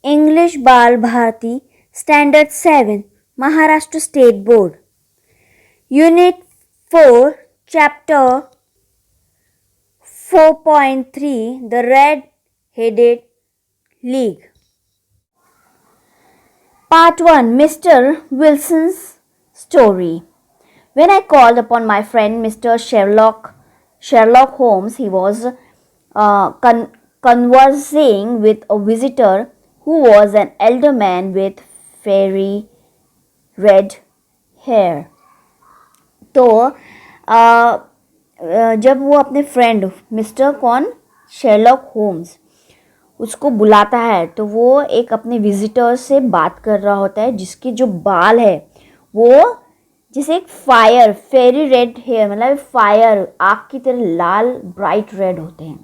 English Bal Bharati Standard 7 Maharashtra State Board Unit 4 Chapter 4.3 The Red-Headed League Part 1 Mr. Wilson's Story. When I called upon my friend Mr. Sherlock Holmes, he was conversing with a visitor who was an elder man with fiery red hair. तो जब वो अपने friend mister Sherlock Holmes उसको बुलाता है तो वो एक अपने विजिटर से बात कर रहा होता है जिसके जो बाल है वो जैसे एक फेरी रेड हेयर, मतलब फायर, आग की तरह लाल ब्राइट रेड होते हैं.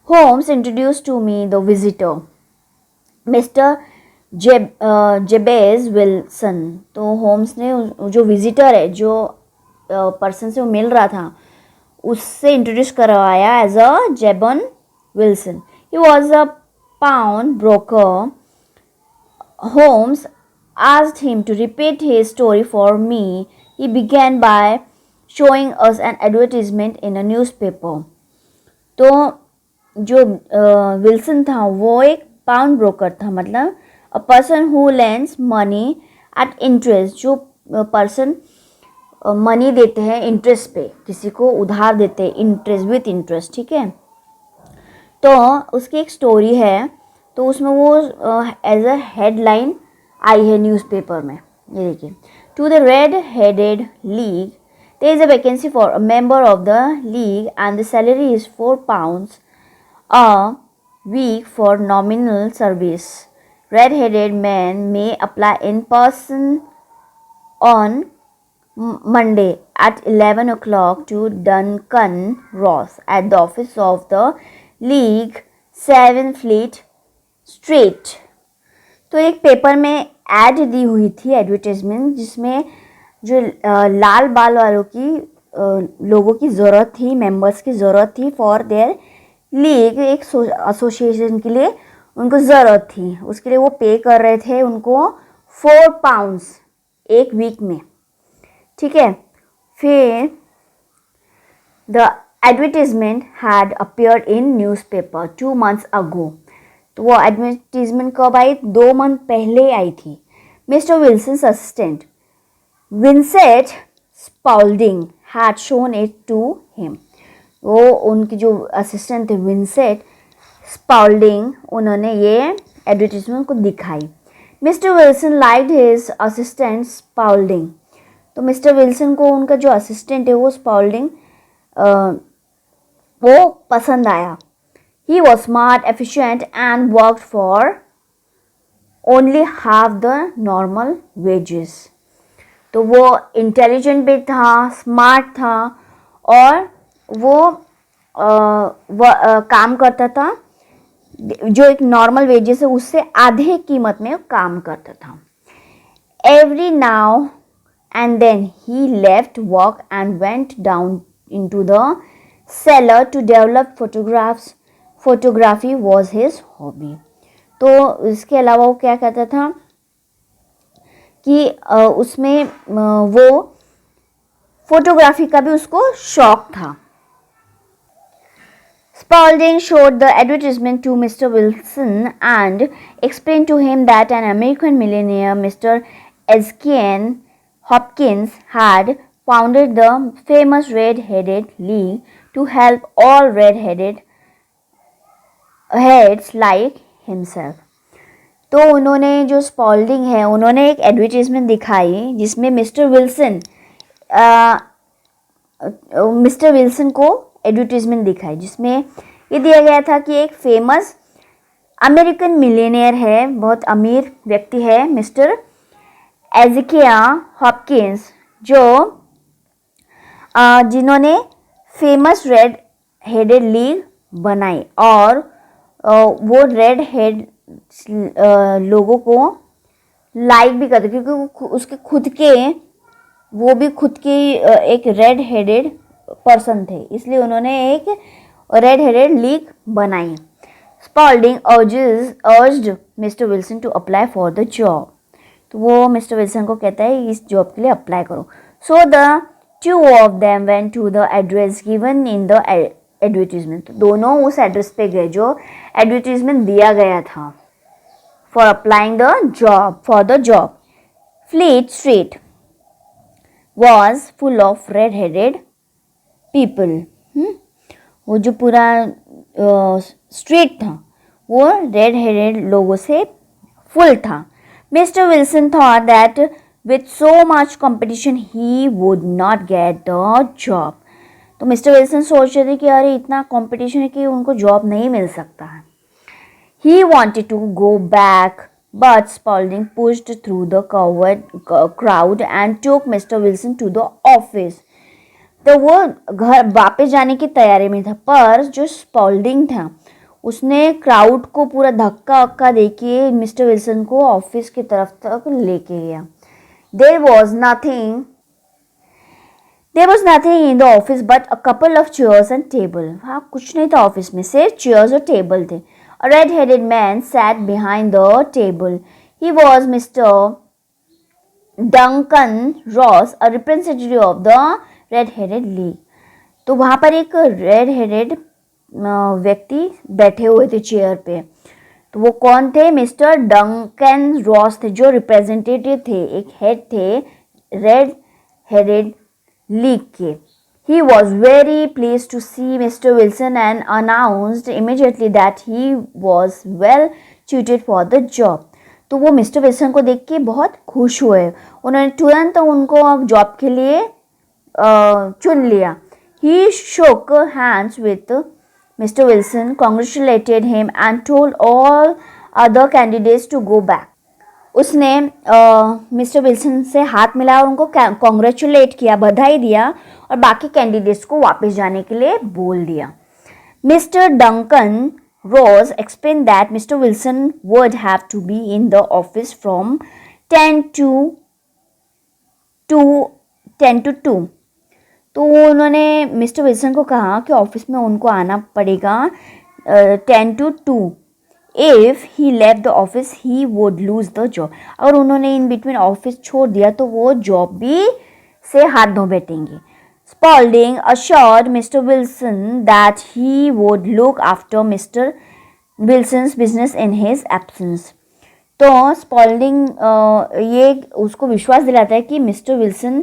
Holmes introduce to me the visitor Mister Jabez Wilson. तो होम्स ने जो विजिटर है, जो पर्सन से वो मिल रहा था, उससे इंट्रोड्यूस करवाया as a Jabez Wilson. He was a pawnbroker. Holmes asked him to repeat his story for me. He began by showing us an advertisement in a newspaper. तो जो विल्सन था वो एक पाउंड ब्रोकर था, मतलब a person who lends money at interest. जो person money देते हैं इंटरेस्ट पे, किसी को उधार देते हैं इंटरेस्ट विथ इंटरेस्ट. ठीक है, तो उसकी एक स्टोरी है. तो उसमें वो एज अ हेडलाइन आई है न्यूज़पेपर में. ये देखिए, to the red headed league there is a vacancy for a member of the league and the salary is £4 a week for nominal service. Red-headed men may apply in person on Monday at 11 o'clock to Duncan Ross at the office of the League, 7 Fleet Street. तो एक paper में add the हुई थी, advertisement, जिसमें जो लाल बाल वालों की लोगों की ज़रूरत थी, मेंबर्स की ज़रूरत थी फॉर देयर लीग. एक एसोसिएशन के लिए उनको ज़रूरत थी, उसके लिए वो पे कर रहे थे उनको £4 एक वीक में. ठीक है, फिर the advertisement had appeared in newspaper 2 months ago. तो वो एडवर्टीजमेंट कब आई? 2 month पहले आई थी. Mister Wilson's assistant Vincent Spaulding had shown it to him. वो उनके जो असिस्टेंट थे विंसेंट स्पाल्डिंग, उन्होंने ये एडवर्टीजमेंट को दिखाई. Mister Wilson liked his assistant Spalding. तो मिस्टर विल्सन को उनका जो असिस्टेंट है वो स्पाल्डिंग वो पसंद आया. He was smart, efficient and worked for only half the normal wages. तो वो इंटेलिजेंट भी था, स्मार्ट था और वो काम करता था जो एक नॉर्मल वेजेस है उससे आधे कीमत में काम करता था. Every now and then he left work and went down into the cellar to develop photographs. Photography was his hobby. तो इसके अलावा वो क्या कहता था कि उसमें वो फोटोग्राफी का भी उसको शौक था. Spalding showed the advertisement to Mr. Wilson and explained to him that an American millionaire, Mr. Ezekiel Hopkins, had founded the famous Red-Headed League to help all red-headed heads like himself. तो उन्होंने जो Spalding है उन्होंने एक advertisement दिखाई जिसमें mister Wilson को advertisement दिखाई, जिसमें ये दिया गया था कि एक फेमस अमेरिकन मिलियनेयर है, बहुत अमीर व्यक्ति है, मिस्टर एज़ेकिया हॉपकिंस, जो जिन्होंने फेमस रेड हेडेड लीग बनाई और वो रेड हेड लोगों को लाइक भी करते क्योंकि उसके खुद के एक रेड हेडेड पर्सन थे, इसलिए उन्होंने एक रेड हेडेड लीग बनाई. Spalding urged Mr. Wilson to apply for the job. तो वो मिस्टर विल्सन को कहता है इस जॉब के लिए अप्लाई करो. So the two of them went to the address given in the advertisement. दोनों उस एड्रेस पे गए जो एडवर्टीजमेंट दिया गया था for applying for the job. Fleet Street was full of red-headed people. वो जो पूरा स्ट्रीट था वो रेड हेडेड लोगों से फुल था. Mister Wilson thought that with so much competition he would not get the job. तो मिस्टर विल्सन सोच रहे थे कि अरे इतना कंपटीशन है कि उनको जॉब नहीं मिल सकता है. He wanted to go back but Spaulding pushed through the crowd and took Mister Wilson to the office. तो वो घर वापस जाने की तैयारी में था, पर जो स्पॉल्डिंग था उसने क्राउड को पूरा धक्का वक्का देके मिस्टर विल्सन को ऑफिस की तरफ तक लेके गया. There was nothing in the office but a couple of chairs and table. हाँ, कुछ नहीं था ऑफिस में, सिर्फ चेयर्स और टेबल थे. A red headed man sat behind the table. He was Mister Duncan Ross, a representative of the red headed league. तो वहाँ पर एक रेड हेडेड व्यक्ति बैठे हुए थे चेयर पे. तो वो कौन थे? मिस्टर डंकन रॉस थे, जो रिप्रेजेंटेटिव थे, एक हेड थे रेड हेडेड लीग के. He was very please to see mister Wilson and announced immediately that he was well suited for the job. तो वो मिस्टर विल्सन को देख के बहुत खुश हुए. उन्होंने तुरंत उनको जॉब के लिए चुन लिया. He shook hands with Mr. Wilson, congratulated him and told all other candidates to go back. उसने मिस्टर विल्सन से हाथ मिलाया और उनको कॉन्ग्रेचुलेट किया, बधाई दिया और बाकी कैंडिडेट्स को वापस जाने के लिए बोल दिया. Mister Duncan Rose explained that Mr. Wilson would have to be in the office from 10 to 2. तो उन्होंने मिस्टर विल्सन को कहा कि ऑफिस में उनको आना पड़ेगा 10 to 2. If he left the office he would lose the job. और उन्होंने इन बिटवीन ऑफिस छोड़ दिया तो वो जॉब भी से हाथ धो बैठेंगे. Spalding assured Mr. Wilson that he would look after Mr. Wilson's business in his absence. तो स्पॉल्डिंग ये उसको विश्वास दिलाता है कि मिस्टर विल्सन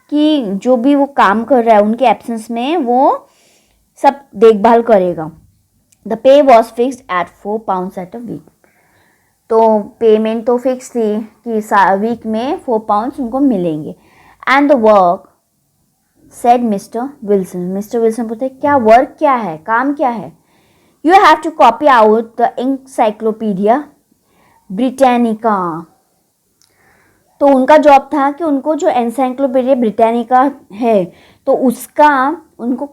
कि जो भी वो काम कर रहा है उनके एब्सेंस में वो सब देखभाल करेगा. The pay was fixed at £4 at a week. तो पेमेंट तो फिक्स थी कि वीक में £4 उनको मिलेंगे. And the work said mister Wilson. Mister Wilson पूछते क्या वर्क क्या है, काम क्या है? You have to copy out the encyclopaedia Britannica. तो उनका जॉब था कि उनको जो एनसाइक्लोपीडिया ब्रिटानिका है तो उसका उनको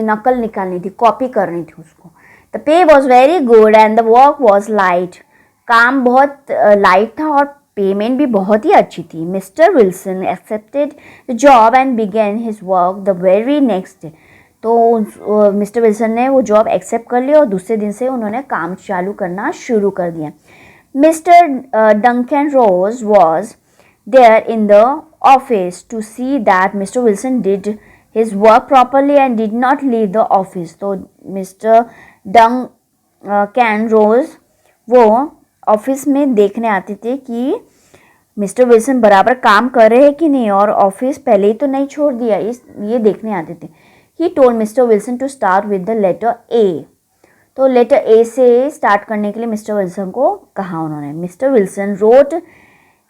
नकल निकालनी थी, कॉपी करनी थी उसको. The pay was very good and the work was light. काम बहुत लाइट था और पेमेंट भी बहुत ही अच्छी थी. Mister Wilson accepted the job and began his work the very next day. तो मिस्टर विल्सन ने वो जॉब एक्सेप्ट कर लिया और दूसरे दिन से उन्होंने काम चालू करना शुरू कर दिया. Mister Duncan Ross was there in the office to see that Mr. Wilson did his work properly and did not leave the office. तो मिस्टर डंकन रोज वो ऑफिस में देखने आते थे कि मिस्टर विल्सन बराबर काम कर रहे हैं कि नहीं और ऑफिस पहले ही तो नहीं छोड़ दिया, ये देखने आते थे. He told Mr. Wilson to start with the letter A. तो लेटर A से स्टार्ट करने के लिए मिस्टर विल्सन को कहा उन्होंने. Mister Wilson wrote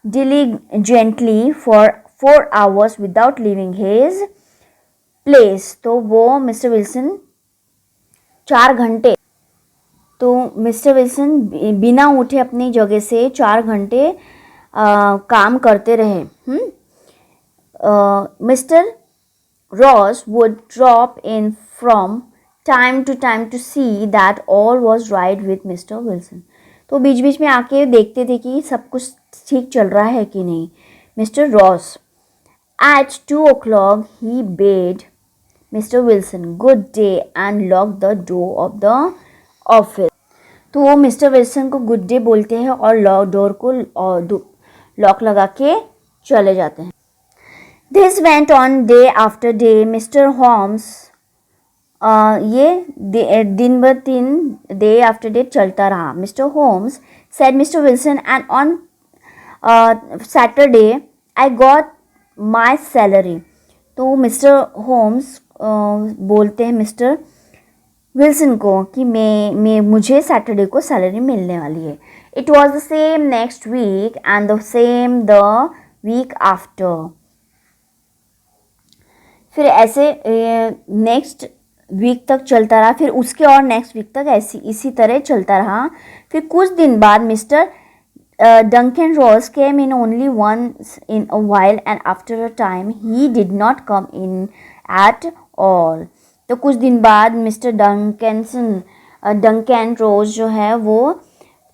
diligently for 4 hours without leaving his place. तो वो मिस्टर विल्सन 4 घंटे तो मिस्टर विल्सन बिना उठे अपनी जगह से 4 घंटे काम करते रहे. Mister Ross would drop in from time to time to see that all was right with Mr. Wilson. तो बीच बीच में आके देखते थे कि सब कुछ ठीक चल रहा है कि नहीं. Mister Ross at 2 o'clock he bade Mr. Wilson good day and locked the door of the office. तो वो मिस्टर विल्सन को गुड डे बोलते हैं और डोर को लॉक लगा के चले जाते हैं. This went on day after day. Mister Holmes ये दिन ब दिन डे आफ्टर डे चलता रहा. Mister Holmes said mister Wilson and on Saturday I got my salary. तो मिस्टर होम्स बोलते हैं मिस्टर विल्सन को कि मुझे सैटरडे को सैलरी मिलने वाली है. It was the same next week and the same the week after. फिर ऐसे नेक्स्ट वीक तक चलता रहा, फिर उसके और नेक्स्ट वीक तक इसी तरह चलता रहा. फिर कुछ दिन बाद mister Duncan Ross came in only once in a while and after a time he did not come in at all. तो कुछ दिन बाद मिस्टर डंकन रोज जो है वो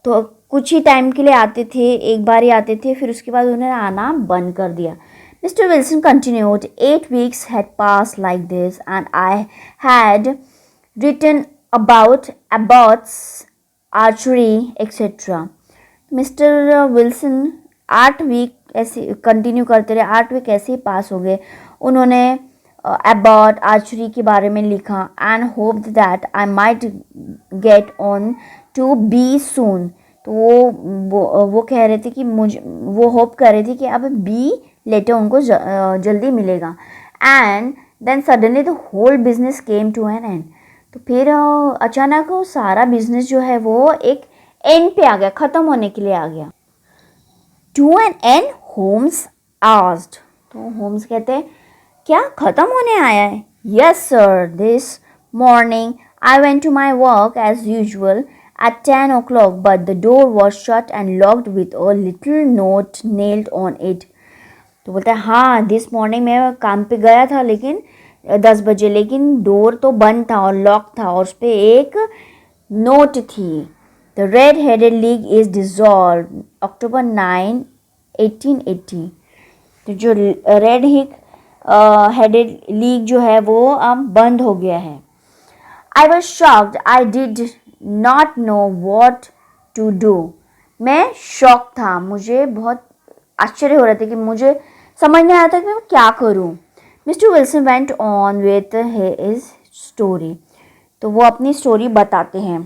तो कुछ ही टाइम के लिए आते थे, एक बार ही आते थे, फिर उसके बाद उन्होंने आना बंद कर दिया. Mr. Wilson continued, 8 weeks had passed like this and I had written about Abbott's archery etc. Mister Wilson 8 week ऐसे कंटिन्यू करते रहे. 8 वीक ऐसे ही पास हो गए. उन्होंने अबाउट आर्चरी के बारे में लिखा and hoped that I might get on to be soon. तो वो कह रहे थे कि वो होप कर रहे थे कि अब बी लेटर उनको जल्दी मिलेगा. And then suddenly the whole business came to an end. तो फिर अचानक वो सारा बिजनेस जो है वो एक एंड पे आ गया, ख़त्म होने के लिए आ गया. To an end Holmes asked. तो होम्स कहते हैं क्या ख़त्म होने आया है? Yes sir, this morning I went to my work as usual at 10 o'clock but the door was shut and locked with a little note nailed on it. तो बोलता है हाँ दिस मॉर्निंग मैं काम पे गया था लेकिन 10 बजे, लेकिन डोर तो बंद था और लॉक था और उस पर एक नोट थी. The red headed league is dissolve October 9, 1880. तो जो रेड हेडेड लीग जो है वो अब बंद हो गया है. I was shocked, I did not know what to do. मैं शॉक था, मुझे बहुत आश्चर्य हो रहा था कि मुझे समझ नहीं आया था कि मैं क्या करूं. Mister Wilson went on with his story. तो वो अपनी स्टोरी बताते हैं.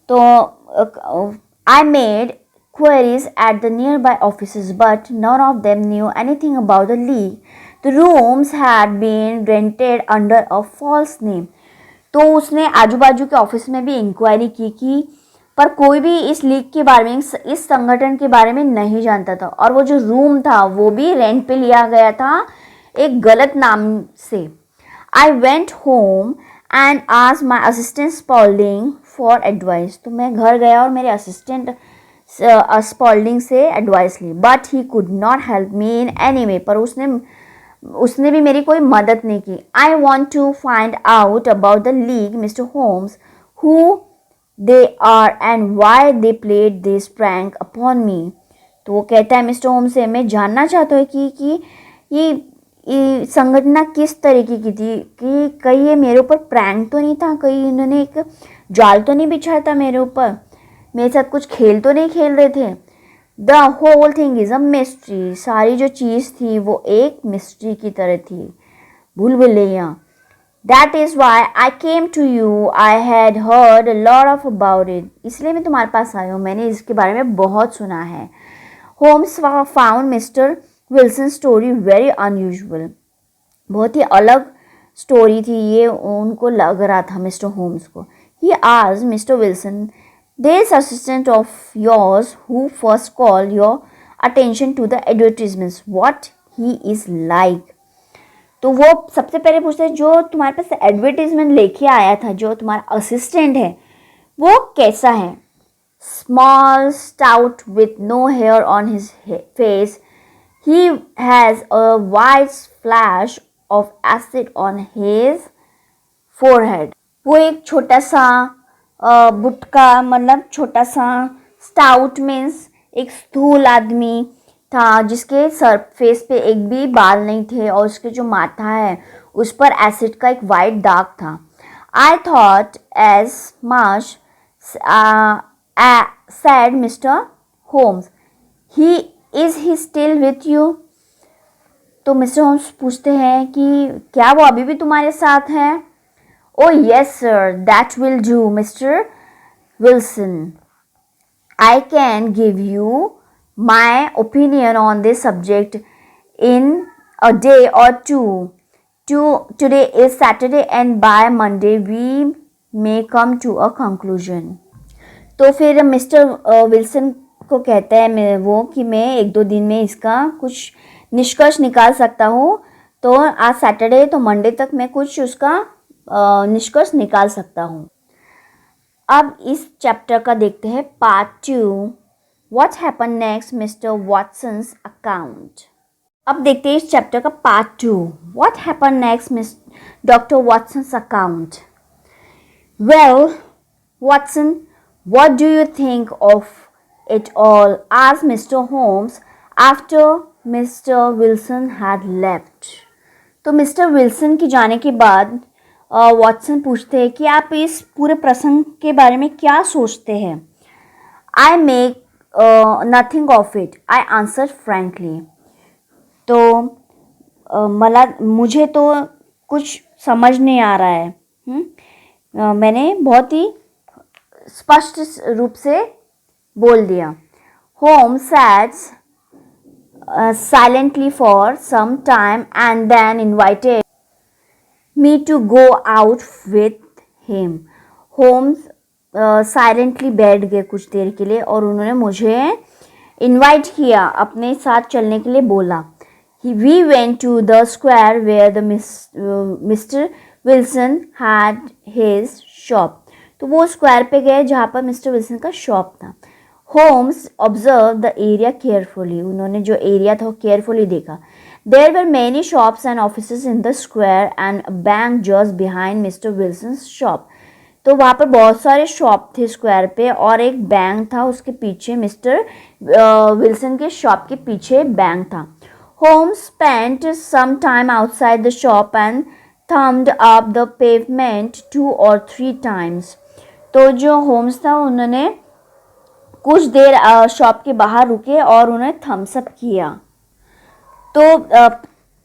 तो I made queries at the nearby offices but none of them knew anything about the league. The rooms had been rented under a false name. तो उसने आजू बाजू के ऑफिस में भी इंक्वायरी की पर कोई भी इस लीग के बारे में, इस संगठन के बारे में नहीं जानता था. और वो जो रूम था वो भी रेंट पे लिया गया था एक गलत नाम से. I went home and asked my assistant Spaulding for advice. तो मैं घर गया और मेरे असिस्टेंट स्पॉल्डिंग से एडवाइस ली. But he could not help me in any way. पर उसने भी मेरी कोई मदद नहीं की. I want to find out about the league Mister Holmes, who they are and why they played this prank upon me. तो वो कहता है मिस्टर होम्स से मैं जानना चाहता हूँ कि ये संगठन किस तरीके की थी, कि कहीं ये मेरे ऊपर प्रैंक तो नहीं था, कहीं इन्होंने एक जाल तो नहीं बिछाया था मेरे ऊपर, मेरे साथ कुछ खेल तो नहीं खेल रहे थे. The whole thing is a mystery. सारी जो चीज़ थी वो एक मिस्ट्री की तरह थी, भूल भुलैया. That is why I came to you, I had heard a lot of about it. इसलिए मैं तुम्हारे पास आई हूँ, मैंने इसके बारे में बहुत सुना है. Holmes found mister Wilson story very unusual. बहुत ही अलग स्टोरी थी ये, उनको लग रहा था मिस्टर होम्स को. He asked mister Wilson, this assistant of yours who first called your attention to the advertisements, what he is like. तो वो सबसे पहले पूछते हैं जो तुम्हारे पास एडवर्टीजमेंट लेके आया था, जो तुम्हारा असिस्टेंट है वो कैसा है. Small stout with no hair on his face, he has a white splash of acid on his forehead. वो एक छोटा सा बुटका, मतलब छोटा सा, स्टाउट मीन्स एक स्थूल आदमी था जिसके सर फेस पे एक भी बाल नहीं थे और उसके जो माथा है उस पर एसिड का एक वाइट दाग था. I thought as much said Mr. Holmes. Is he still with you? तो मिस्टर होम्स पूछते हैं कि क्या वो अभी भी तुम्हारे साथ है? Oh yes sir, that will do, Mr. Wilson. I can give you my opinion on this subject in a day or two. Today is Saturday and by Monday we may come to a conclusion. तो फिर mister Wilson को कहता है वो कि मैं एक दो दिन में इसका कुछ निष्कर्ष निकाल सकता हूँ. तो आज सैटरडे तो मंडे तक मैं कुछ उसका निष्कर्ष निकाल सकता हूँ. अब इस चैप्टर का देखते हैं part 2. What happen next mister Watson's account. अब देखते हैं इस चैप्टर का part 2. What happen next miss doctor Watson's account. Well Watson, what do you think of it all? Asked mister Holmes after mister Wilson had left. तो mister Wilson के जाने के बाद वॉटसन पूछते हैं कि आप इस पूरे प्रसंग के बारे में क्या सोचते हैं. I make nothing of it, I answer frankly. तो मुझे तो कुछ समझ नहीं आ रहा है. मैंने बहुत ही स्पष्ट रूप से बोल दिया. होम sat silently for some time and then invited me to go out with him. Holmes silently बैठ गए कुछ देर के लिए और उन्होंने मुझे इनवाइट किया, अपने साथ चलने के लिए बोला. We went to the square where the Mr. Wilson had his shop. तो वो स्क्वायर पे गए जहाँ पर मिस्टर विल्सन का शॉप था. Holmes observe the area carefully. उन्होंने जो एरिया था वो केयरफुली देखा. There were many shops and offices in the square and a bank just behind Mr. Wilson's shop. तो वहाँ पर बहुत सारे शॉप थे स्क्वायर पे और एक बैंक था उसके पीछे. मिस्टर विल्सन के शॉप के पीछे बैंक था. Holmes spent some time outside the shop and thumbed up the pavement 2 or 3 times. तो जो होम्स था उन्होंने कुछ देर शॉप के बाहर रुके और उन्हें थम्स अप किया. तो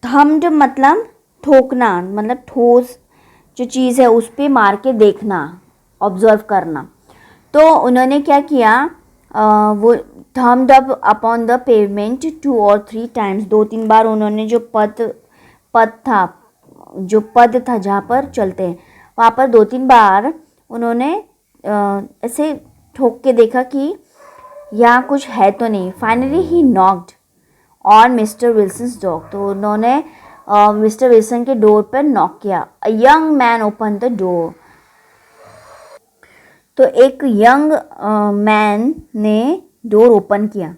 थम्ड मतलब ठोकना, मतलब ठोस जो चीज़ है उस पर मार के देखना, ऑब्जर्व करना. तो उन्होंने क्या किया, वो thumbed up upon the pavement 2 or 3 times. 2-3 बार उन्होंने जो पद था जहाँ पर चलते हैं वहाँ पर 2-3 बार उन्होंने ऐसे ठोक के देखा कि यहाँ कुछ है तो नहीं. Finally he knocked on mister Wilson's door. तो उन्होंने मिस्टर विल्सन के डोर पर नॉक किया. A young man open the door. तो एक यंग मैन ने डोर ओपन किया.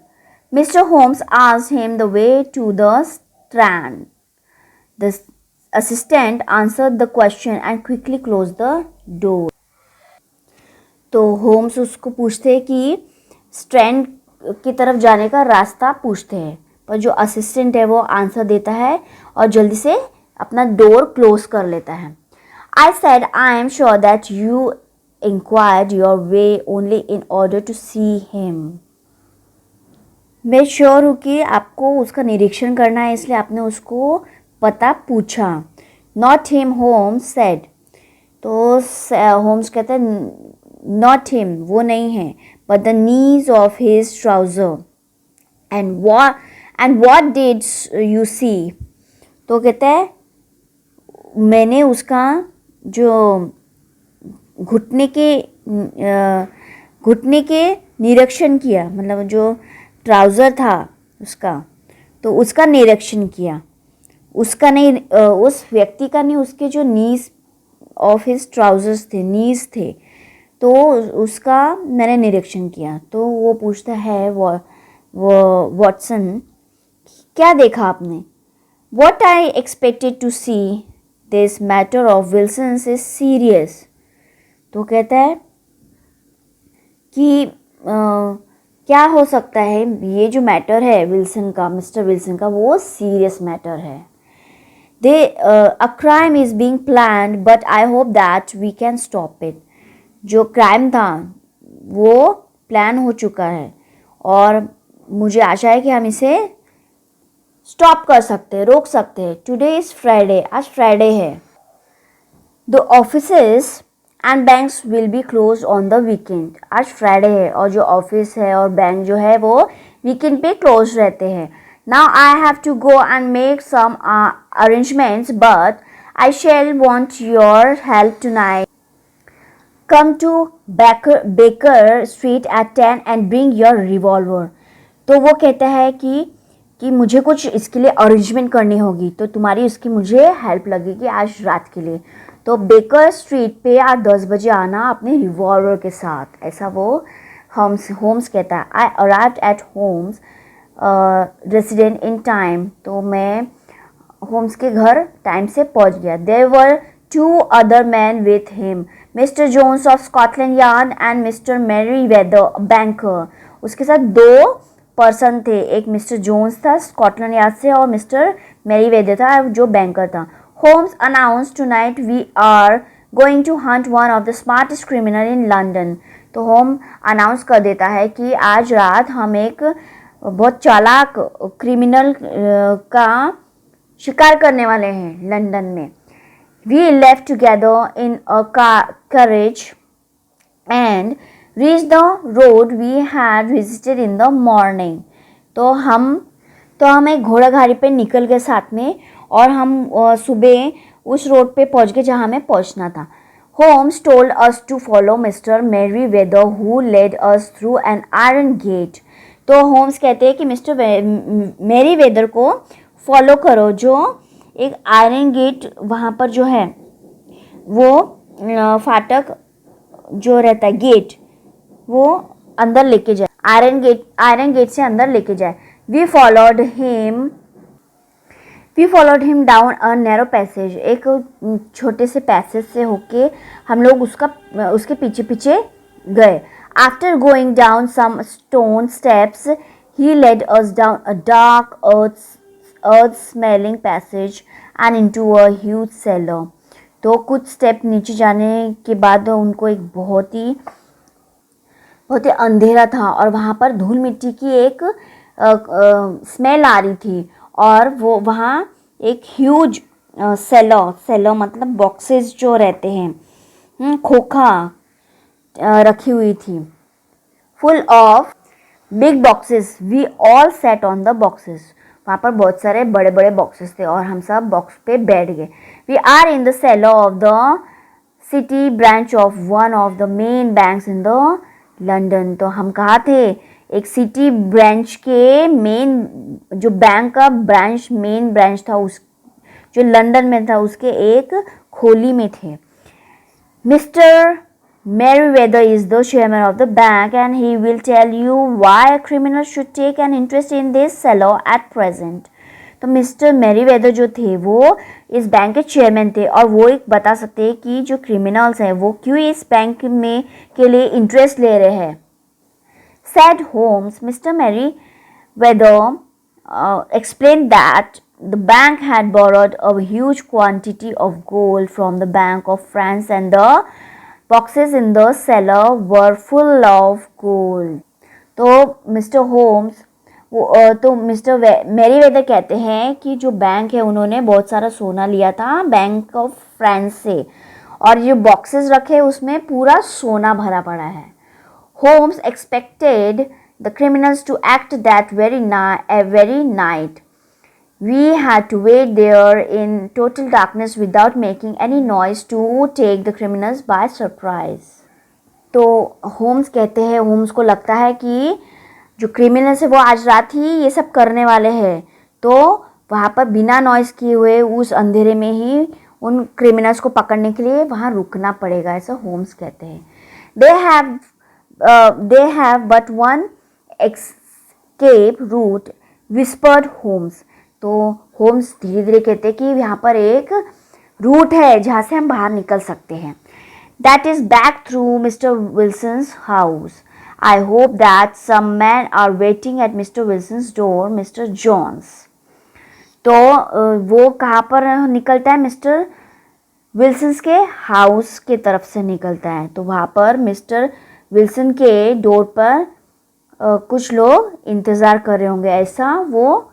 Mister Holmes asked him the way to the Strand. The assistant answered the question and quickly close the door. तो Holmes उसको पूछते हैं कि स्ट्रैंड की तरफ जाने का रास्ता पूछते हैं, पर जो असिस्टेंट है वो आंसर देता है और जल्दी से अपना डोर क्लोज कर लेता है. I said I am sure that you inquired your way only in order to see him. मैं श्योर हूँ कि आपको उसका निरीक्षण करना है इसलिए आपने उसको पता पूछा. Not him, Holmes said. तो होम्स कहते हैं नॉट हिम, वो नहीं है, but the knees of his trouser. And what did you see. तो कहता है मैंने उसका जो घुटने के निरीक्षण किया, मतलब जो ट्राउज़र था उसका, तो उसका निरीक्षण किया. उसका नहीं, उस व्यक्ति का नहीं, उसके जो नीज ऑफ हिज ट्राउजर्स थे, नीज थे, तो उसका मैंने निरीक्षण किया. तो वो पूछता है वो वॉटसन, क्या देखा आपने? What I expected to see, this matter of Wilson's is serious. तो कहता है कि क्या हो सकता है, ये जो मैटर है विल्सन का, मिस्टर विल्सन का, वो सीरियस मैटर है. A crime is being planned, but I hope that we can stop it. जो क्राइम था वो प्लान हो चुका है और मुझे आशा है कि हम इसे स्टॉप कर सकते हैं, रोक सकते हैं। टुडे इज़ फ्राइडे, आज फ्राइडे है। The offices and banks will be close on the weekend. आज फ्राइडे है और जो ऑफिस है और बैंक जो है वो वीकेंड पे क्लोज रहते हैं। Now I have to go and make some arrangements but I shall want your help tonight. Come to Baker Street at 10 and bring your revolver. तो वो कहता है कि मुझे कुछ इसके लिए अरेंजमेंट करनी होगी, तो तुम्हारी उसकी मुझे हेल्प लगेगी आज रात के लिए। तो बेकर स्ट्रीट पे आज 10 बजे आना अपने रिवॉल्वर के साथ, ऐसा वो होम्स कहता है। I arrived at Holmes resident in time. तो मैं होम्स के घर टाइम से पहुंच गया। There were 2 other man with him, mister Jones of Scotland Yard and mister Merryweather banker. उसके साथ 2 पर्सन थे, एक मिस्टर जोन्स था स्कॉटलैंड यार्ड से और मिस्टर मैरीवेदर था जो बैंकर था। Holmes announce tonight we are going to hunt one of the smartest criminal in London. तो होम अनाउंस कर देता है कि आज रात हम एक बहुत चालाक क्रिमिनल का शिकार करने वाले हैं लंदन में। We left together in a carriage and reached the road we had visited in the morning. तो हम एक घोड़ा गाड़ी पे निकल गए साथ में और हम सुबह उस रोड पे पहुंच गए जहाँ हमें पहुंचना था। Holmes told us to follow Mr. Merryweather who led us through an iron gate. तो होम्स कहते हैं कि मिस्टर मैरीवेदर को फॉलो करो जो एक आयरन गेट वहाँ पर जो है वो फाटक जो रहता है गेट वो अंदर लेके जाए, आयरन गेट से अंदर लेके जाए। We followed him down a narrow passage. एक छोटे से पैसेज से होके हम लोग उसके पीछे पीछे गए। After going down some stone steps he led us down a dark earth smelling passage and into a huge cellar. तो कुछ स्टेप नीचे जाने के बाद उनको एक बहुत ही अंधेरा था और वहाँ पर धूल मिट्टी की एक स्मेल आ रही थी और वो वहाँ एक ह्यूज सेलर मतलब बॉक्सेस जो रहते हैं, खोखा रखी हुई थी, full of big boxes. We all sat on the boxes. वहाँ पर बहुत सारे बड़े बड़े बॉक्सेस थे और हम सब बॉक्स पे बैठ गए। We are in the cellar of the city branch of one of the main banks in the London. तो हम कहाँ थे? एक सिटी ब्रांच के मेन जो बैंक का मेन ब्रांच था उस जो लंदन में था उसके एक खोली में थे। Mister Merryweather is the chairman of the bank and he will tell you why a criminal should take an interest in this cellar at present. तो मिस्टर मैरीवेदर जो थे वो इस बैंक के चेयरमैन थे और वो एक बता सकते हैं कि जो क्रिमिनल्स हैं वो क्यों इस बैंक में के लिए इंटरेस्ट ले रहे हैं। Said Holmes, Mr. Merryweather explained that the bank had borrowed a huge quantity of gold from the Bank of France and the boxes in the cellar were full of gold. तो mister Merryweather कहते हैं कि जो bank है उन्होंने बहुत सारा सोना लिया था बैंक ऑफ फ्रांस से और जो बॉक्सेस रखे उसमें पूरा सोना भरा पड़ा है। Holmes expected the criminals to act that very night. We had to wait there in total darkness without making any noise to take the criminals by surprise. तो होम्स कहते हैं, होम्स को लगता है कि जो क्रिमिनल्स है वो आज रात ही ये सब करने वाले हैं, तो वहाँ पर बिना नॉइस किए हुए उस अंधेरे में ही उन क्रिमिनल्स को पकड़ने के लिए वहाँ रुकना पड़ेगा, ऐसा होम्स कहते हैं। They have but one escape route, whispered Holmes. तो होम्स धीरे धीरे कहते हैं कि यहाँ पर एक रूट है जहाँ से हम बाहर निकल सकते हैं। That is back through mister Wilson's house. I hope that some man are waiting at mister Wilson's door, mister Jones. तो वो कहाँ पर निकलता है? मिस्टर विल्सन्स के हाउस के तरफ से निकलता है। तो वहाँ पर मिस्टर विल्सन के डोर पर कुछ लोग इंतज़ार कर रहे होंगे, ऐसा वो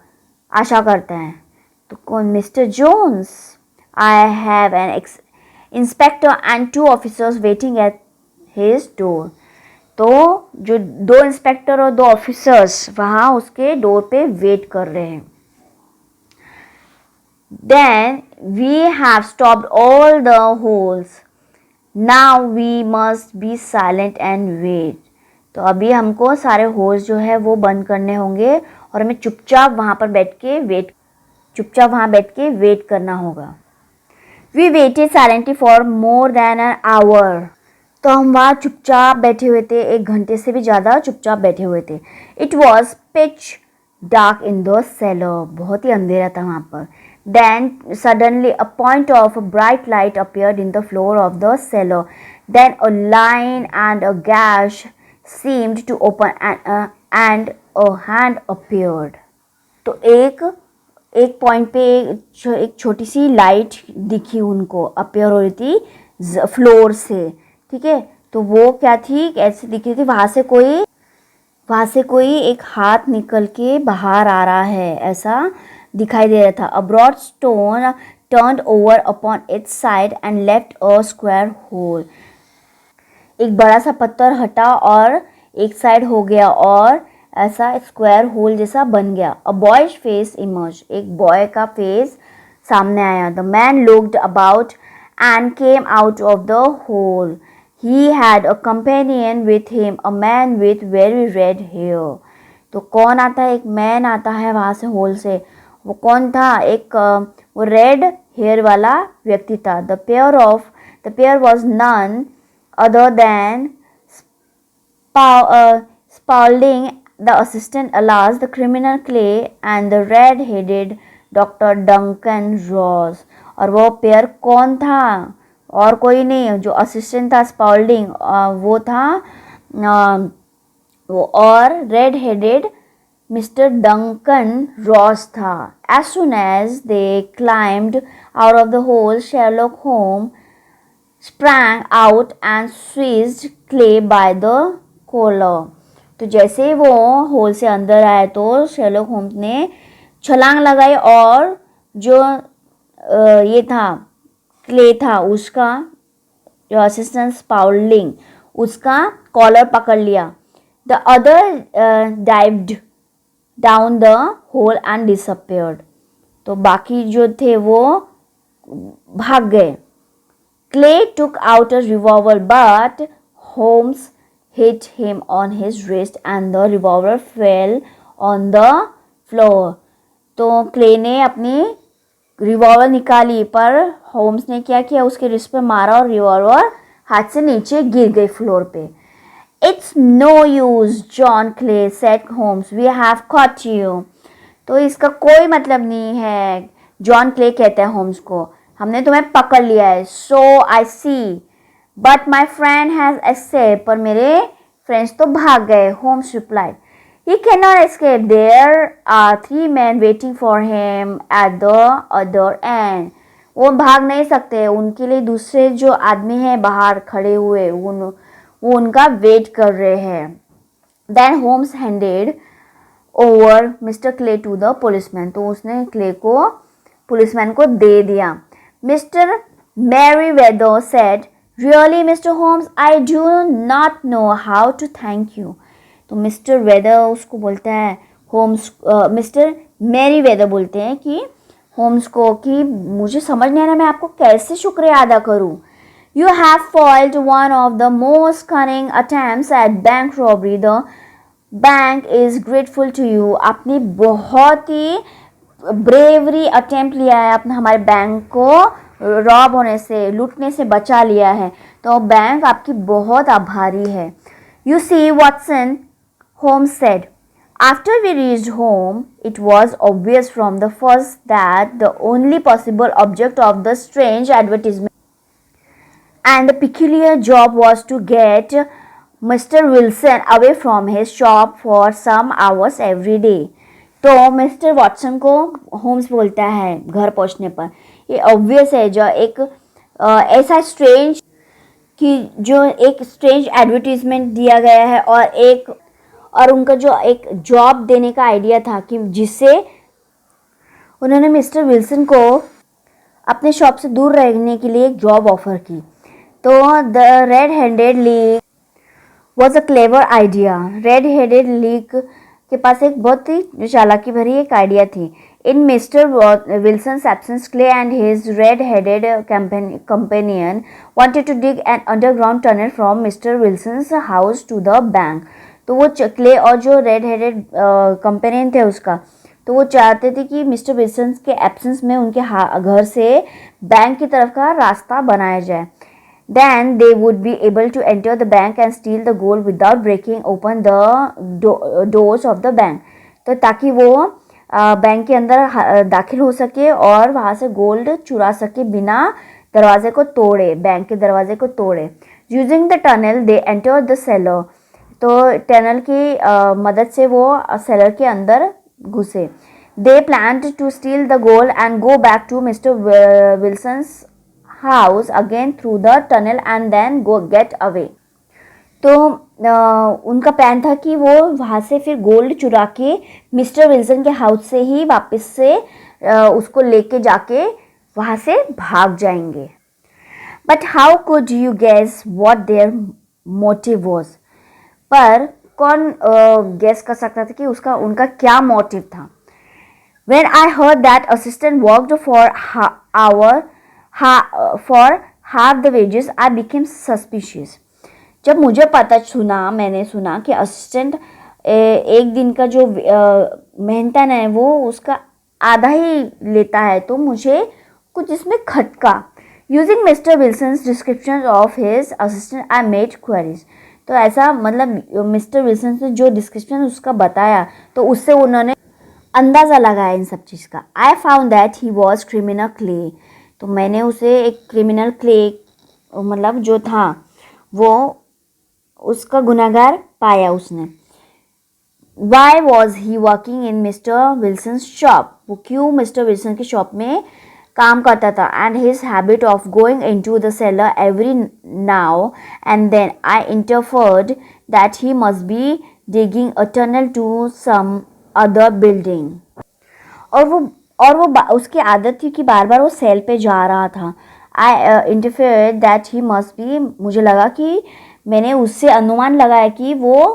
आशा करते हैं। तो कौन? Mister Jones, I have an inspector and 2 officers waiting at his door. तो जो 2 इंस्पेक्टर और 2 ऑफिसर्स वहाँ उसके डोर पे वेट कर रहे हैं। Then we have stopped all the holes. Now we must be silent and wait. तो अभी हमको सारे होल्स जो है वो बंद करने होंगे और हमें चुपचाप वहाँ बैठ के वेट करना होगा। We waited silently for more than an hour. तो हम वहाँ चुपचाप बैठे हुए थे, 1 घंटे से भी ज़्यादा चुपचाप बैठे हुए थे। It was pitch dark in the cellar. बहुत ही अंधेरा था वहाँ पर। Then suddenly a point of bright light appeared in the floor of the cellar. Then a line and a gash seemed to open and a hand appeared. तो एक point पे एक छोटी सी लाइट दिखी उनको, अपेयर हो रही थी फ्लोर से, ठीक है। तो वो क्या थी, ऐसे दिख रही थी, वहाँ से कोई एक हाथ निकल के बाहर आ रहा है, ऐसा दिखाई दे रहा था। A broad stone turned over upon its side and left a square hole. एक बड़ा सा पत्थर हटा और एक साइड हो गया और ऐसा स्क्वायर होल जैसा बन गया। अ बॉयज फेस इमर्ज, एक बॉय का फेस सामने आया। The man looked about and came out of the hole. He had a companion with him, a man with very red hair. तो कौन आता है? एक मैन आता है वहाँ से होल से। वो कौन था? वो रेड हेयर वाला व्यक्ति था। The pair was none other than Spaulding, the assistant alias the criminal Clay, and the red-headed Dr. Duncan Ross. और वो पेयर कौन था? और कोई नहीं, जो असिस्टेंट था स्पाउल्डिंग वो था, वो और red headed Mister Duncan Ross था। As soon as they climbed out of the hole, Sherlock होम sprang out and seized Clay by the collar. तो जैसे वो होल से अंदर आए तो शेरलॉक होम्स ने छलांग लगाई और जो ये था क्ले था, उसका जो असिस्टेंट स्पाउल्डिंग, उसका कॉलर पकड़ लिया। The other dived down the hole and disappeared. तो बाकी जो थे वो भाग गए। Clay took out a revolver, but Holmes hit him on his wrist and the revolver fell on the floor. तो क्ले ने अपनी रिवॉल्वर निकाली, पर होम्स ने क्या किया, उसके रिस्ट पर मारा और रिवॉल्वर हाथ से नीचे गिर गई फ्लोर पे। It's no use, John Clay said Holmes. We have caught you. तो इसका कोई मतलब नहीं है, जॉन क्ले कहता है होम्स को, हमने तुम्हें पकड़ लिया है। So I see, but my friend has escaped. पर मेरे फ्रेंड्स तो भाग गए। Holmes replied, he cannot escape. There are 3 men waiting for him at the other end. वो भाग नहीं सकते, उनके लिए दूसरे जो आदमी हैं बाहर खड़े हुए, वो उनका वेट कर रहे हैं। Then Holmes handed over Mr. Clay to the policeman. तो उसने क्ले को पुलिसमैन को दे दिया। Mr. Merriweather said, really, Mr. Holmes, I do not know how to thank you. तो मिस्टर वेदर उसको बोलता है होम्स, मिस्टर मैरीवेदर बोलते हैं कि होम्स को कि मुझे समझ नहीं आ रहा मैं आपको कैसे शुक्रिया अदा करूं। You have foiled one of the most cunning attempts at bank robbery. The bank is grateful to you. आपने बहुत ही ब्रेवरी अटेम्प्ट लिया है, अपने हमारे बैंक को रॉब होने से, लूटने से बचा लिया है, तो बैंक आपकी बहुत आभारी है। You see, Watson, Holmes said. After we reached home, it was obvious from the first that the only possible object of the strange advertisement and the peculiar job was to get Mr. Wilson away from his shop for some hours every day. तो mister Watson को Holmes बोलता है घर पहुंचने पर, ये obvious है जो एक ऐसा स्ट्रेंज कि जो एक स्ट्रेंज एडवर्टीजमेंट दिया गया है और उनका जो एक जॉब देने का आइडिया था कि जिससे उन्होंने मिस्टर विल्सन को अपने शॉप से दूर रहने के लिए एक जॉब ऑफर की। तो the red handed leak was a clever idea. Red headed leak के पास एक बहुत ही चालाकी भरी एक आइडिया थी। In Mister Wilson's absence, Clay and his red headed companion wanted to dig an underground tunnel from Mister Wilson's house to the bank. तो वो clay और जो रेड हेडेड कंपेनियन थे उसका, तो वो चाहते थे कि मिस्टर विल्सन के एब्सेंस में उनके घर से बैंक की तरफ का रास्ता बनाया जाए। Then they would be able to enter the bank and steal the gold without breaking open the doors of the bank। तो ताकि वो बैंक के अंदर दाखिल हो सके और वहाँ से गोल्ड चुरा सके बिना दरवाजे को तोड़े, बैंक के दरवाजे को तोड़े। Using the tunnel they enter the cellar. तो टनल की मदद से वो सेलर के अंदर घुसे। They planned to steal the gold and go back to Mister Wilson's house again through the tunnel and then go get away. तो उनका प्लान था कि वो वहाँ से फिर गोल्ड चुरा के मिस्टर विल्सन के हाउस से ही वापस से उसको लेके जाके वहाँ से भाग जाएंगे। But how could you guess what their motive was? पर कौन गेस कर सकता था कि उनका क्या मोटिव था? When I heard that assistant worked for half the wages, I became suspicious। जब मैंने सुना कि असिस्टेंट एक दिन का जो मेहनतन है वो उसका आधा ही लेता है, तो मुझे कुछ इसमें खटका। Using mister Wilson's description of his assistant I made queries. तो ऐसा मतलब मिस्टर विल्सन ने जो डिस्क्रिप्शन उसका बताया तो उससे उन्होंने अंदाज़ा लगाया इन सब चीज़ का। I found that he was criminal clay. तो मैंने उसे एक क्रिमिनल क्ले मतलब जो था वो उसका गुनाहगार पाया उसने। Why was he working in mister Wilson shop? वो क्यों मिस्टर विल्सन की शॉप में काम करता था? And his habit of going in to the cellar every now and then I interfered that he must be digging a tunnel to some other building. और वो उसकी आदत थी कि बार बार वो सेल पे जा रहा था। I interfere that he must be, मुझे लगा कि मैंने उससे अनुमान लगाया कि वो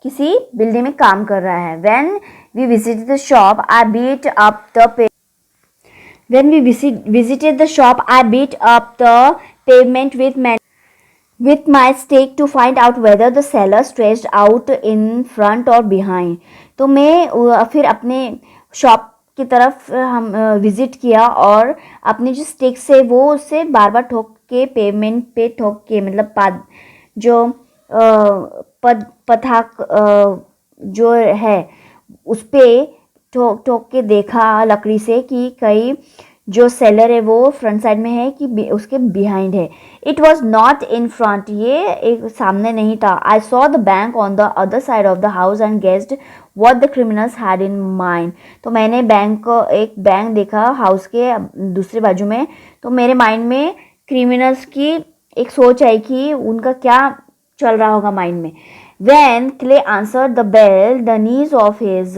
किसी बिल्डिंग में काम कर रहा है। When we visited the shop I beat up the pavement with my stake to find out whether the seller stretched out in front or behind। तो मैं फिर अपने शॉप की तरफ हम विज़िट किया और अपने जो स्टिक से वो उससे बार बार ठोक के पेमेंट पे ठोक के मतलब जो पथाक जो है उस पर ठोक के देखा लकड़ी से कि कई जो सेलर है वो फ्रंट साइड में है कि उसके बिहाइंड है। It was not in front, ये एक सामने नहीं था। I saw the bank on the other side of the house and guessed what the criminals had in mind. तो मैंने एक बैंक देखा हाउस के दूसरे बाजू में, तो मेरे माइंड में क्रिमिनल्स की एक सोच आई कि उनका क्या चल रहा होगा माइंड में। When Clay answered the bell, the knees of his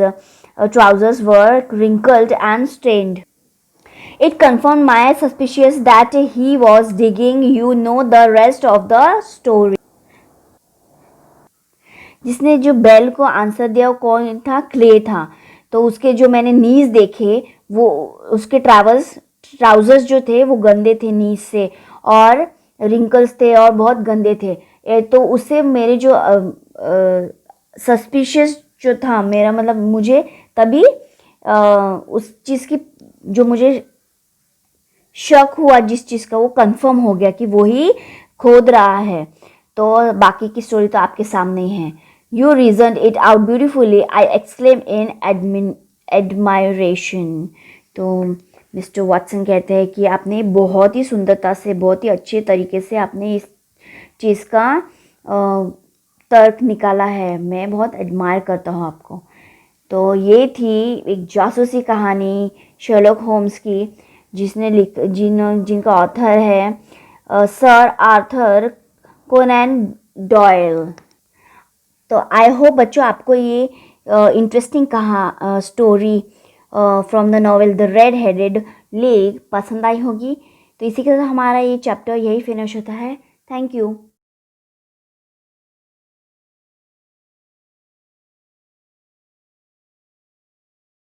trousers were wrinkled and stained. It confirmed my suspicions that he was digging, you know the rest of the story। जिसने जो बेल को answer दिया वो कौन था? Clay था। तो उसके जो मैंने नीज देखे वो उसके ट्राउजर्स जो थे वो गंदे थे नीज से और रिंकल्स थे और बहुत गंदे थे। तो उससे मेरे जो सस्पिशियस जो था मेरा मतलब मुझे तभी उस चीज़ की जो मुझे शक हुआ जिस चीज़ का वो कंफर्म हो गया कि वो ही खोद रहा है। तो बाकी की स्टोरी तो आपके सामने ही है। You reason it out beautifully, I exclaim in admiration. तो मिस्टर वॉटसन कहते हैं कि आपने बहुत ही सुंदरता से बहुत ही अच्छे तरीके से आपने इस चीज़ का तर्क निकाला है, मैं बहुत एडमायर करता हूँ आपको। तो ये थी एक जासूसी कहानी शर्लॉक होम्स की जिनका ऑथर है सर आर्थर कोनैन डॉयल। तो आई होप बच्चों आपको ये interesting story from the novel the red headed leg पसंद आई होगी। तो इसी के साथ हमारा ये चैप्टर यही फिनिश होता है। Thank you.